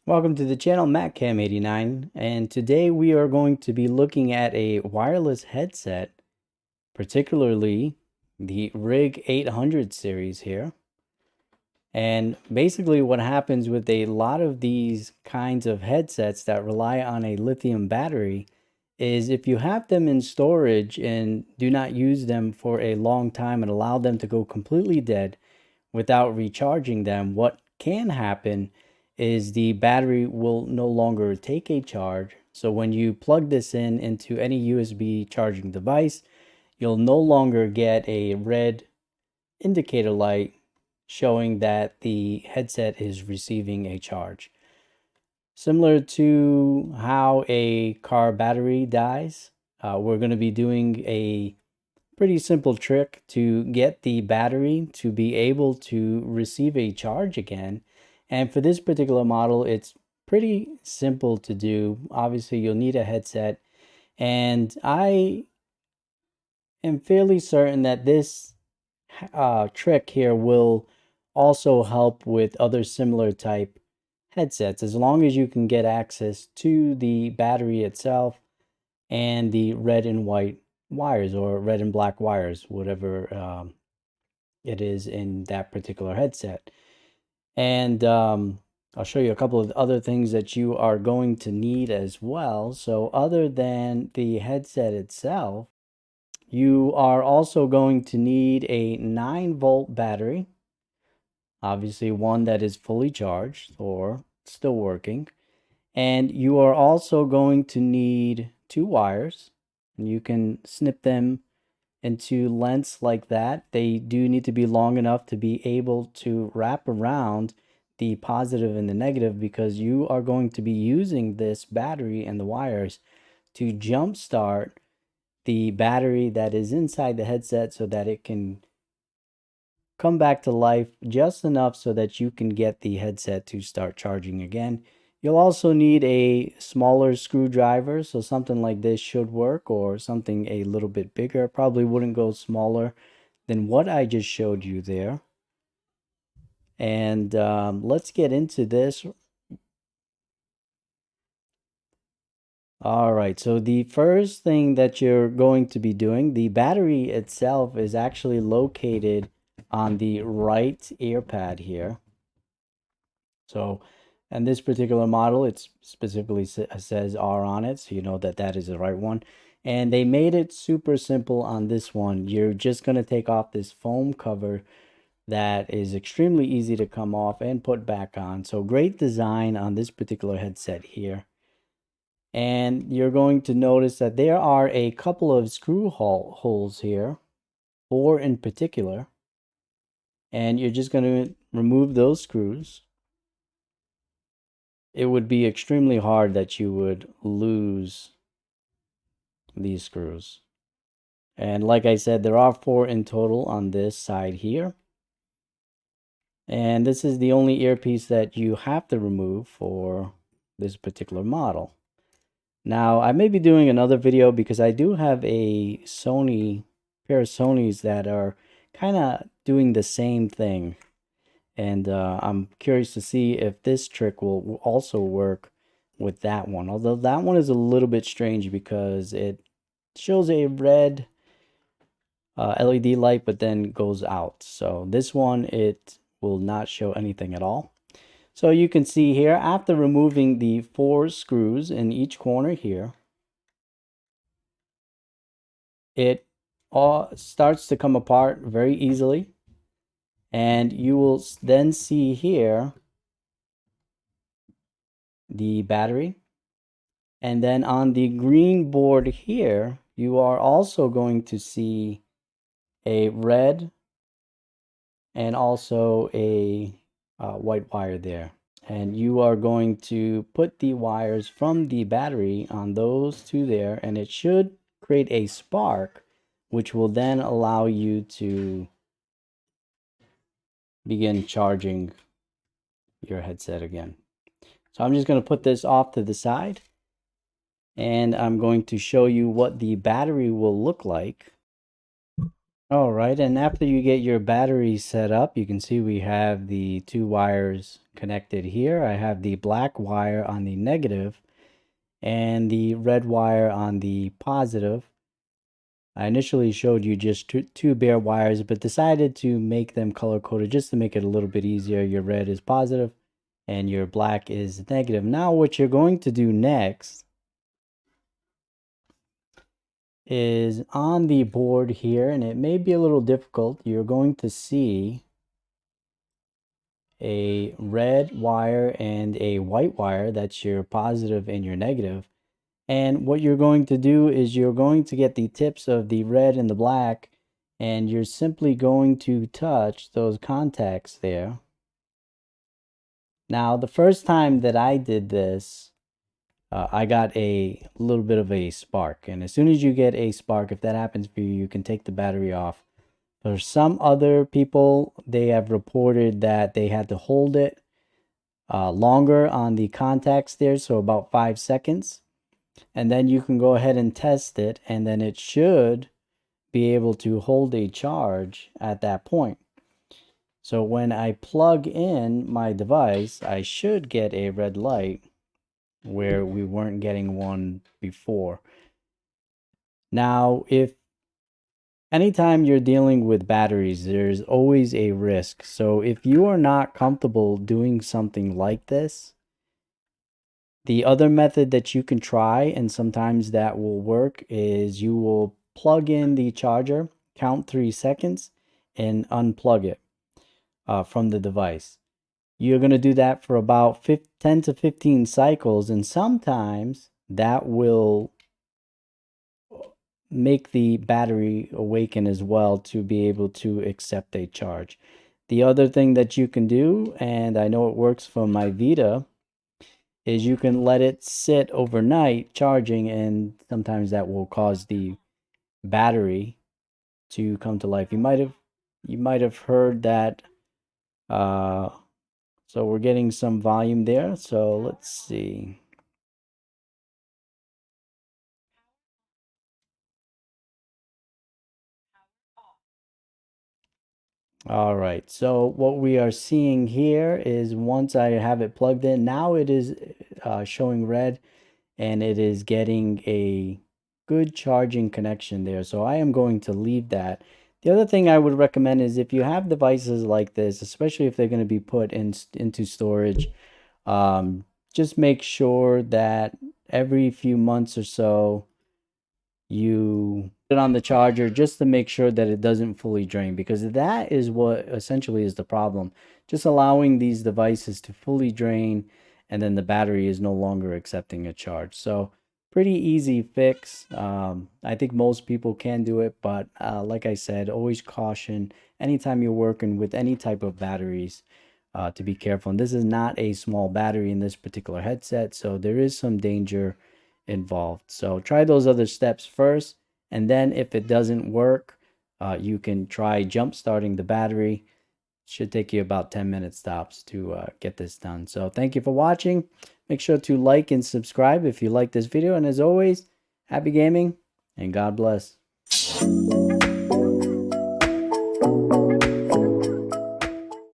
Welcome to the channel, MattCam89, and today we are going to be looking at a wireless headset, particularly the Rig 800 series here. And basically what happens with a lot of these kinds of headsets that rely on a lithium battery is if you have them in storage and do not use them for a long time and allow them to go completely dead without recharging them, what can happen is the battery will no longer take a charge. So when you plug this into any USB charging device, you'll no longer get a red indicator light showing that the headset is receiving a charge. Similar to how a car battery dies, we're going to be doing a pretty simple trick to get the battery to be able to receive a charge again. And for this particular model, it's pretty simple to do. Obviously, you'll need a headset. And I am fairly certain that this trick here will also help with other similar type headsets, as long as you can get access to the battery itself and the red and white wires, or red and black wires, whatever it is in that particular headset. And I'll show you a couple of other things that you are going to need as well. So other than the headset itself, you are also going to need a 9-volt battery, obviously one that is fully charged or still working. And you are also going to need 2 wires, and you can snip them into lengths like that. They do need to be long enough to be able to wrap around the positive and the negative, because you are going to be using this battery and the wires to jumpstart the battery that is inside the headset so that it can come back to life just enough so that you can get the headset to start charging again. You'll also need a smaller screwdriver, so something like this should work, or something a little bit bigger. Probably wouldn't go smaller than what I just showed you there. And let's get into this. All right, so the first thing that you're going to be doing, the battery itself is actually located on the right ear pad here. So, and this particular model, it specifically says R on it, so you know that that is the right one. And they made it super simple on this one. You're just going to take off this foam cover that is extremely easy to come off and put back on. So great design on this particular headset here. And you're going to notice that there are a couple of screw holes here, 4 in particular. And you're just going to remove those screws. It would be extremely hard that you would lose these screws. And like I said, there are 4 in total on this side here. And this is the only earpiece that you have to remove for this particular model. Now, I may be doing another video because I do have a pair of Sonys that are kind of doing the same thing. And I'm curious to see if this trick will also work with that one. Although that one is a little bit strange because it shows a red LED light but then goes out. So this one, it will not show anything at all. So you can see here, after removing the 4 screws in each corner here, it all starts to come apart very easily. And you will then see here the battery. And then on the green board here, you are also going to see a red and also a white wire there. And you are going to put the wires from the battery on those 2 there, and it should create a spark, which will then allow you to begin charging your headset again. So I'm just going to put this off to the side, and I'm going to show you what the battery will look like All right, and after you get your battery set up, you can see we have the two wires connected here. I have the black wire on the negative and the red wire on the positive. I initially showed you just two bare wires, but decided to make them color coded just to make it a little bit easier. Your red is positive and your black is negative. Now what you're going to do next is on the board here, and it may be a little difficult, you're going to see a red wire and a white wire. That's your positive and your negative. And what you're going to do is you're going to get the tips of the red and the black, and you're simply going to touch those contacts there. Now, the first time that I did this, I got a little bit of a spark. And as soon as you get a spark, if that happens for you, you can take the battery off. For some other people, they have reported that they had to hold it longer on the contacts there, so about 5 seconds. And then you can go ahead and test it, and then it should be able to hold a charge at that point. So when I plug in my device, I should get a red light where we weren't getting one before. Now, if anytime you're dealing with batteries, there's always a risk. So if you are not comfortable doing something like this, the other method that you can try, and sometimes that will work, is you will plug in the charger, count 3 seconds, and unplug it from the device. You're going to do that for about 10 to 15 cycles, and sometimes that will make the battery awaken as well to be able to accept a charge. The other thing that you can do, and I know it works for my Vita, is you can let it sit overnight charging, and sometimes that will cause the battery to come to life. You might have heard that. So we're getting some volume there. So let's see. All right, so what we are seeing here is once I have it plugged in, now it is showing red, and it is getting a good charging connection there. So I am going to leave that. The other thing I would recommend is if you have devices like this, especially if they're going to be put into storage, just make sure that every few months or so you put it on the charger just to make sure that it doesn't fully drain, because that is what essentially is the problem. Just allowing these devices to fully drain, and then the battery is no longer accepting a charge. So pretty easy fix. I think most people can do it, but like I said, always caution anytime you're working with any type of batteries, to be careful. And this is not a small battery in this particular headset, so there is some danger involved. So try those other steps first, and then if it doesn't work, you can try jump starting the battery. Should take you about 10 minutes tops to get this done. So thank you for watching. Make sure to like and subscribe if you like this video, and as always, happy gaming and God bless.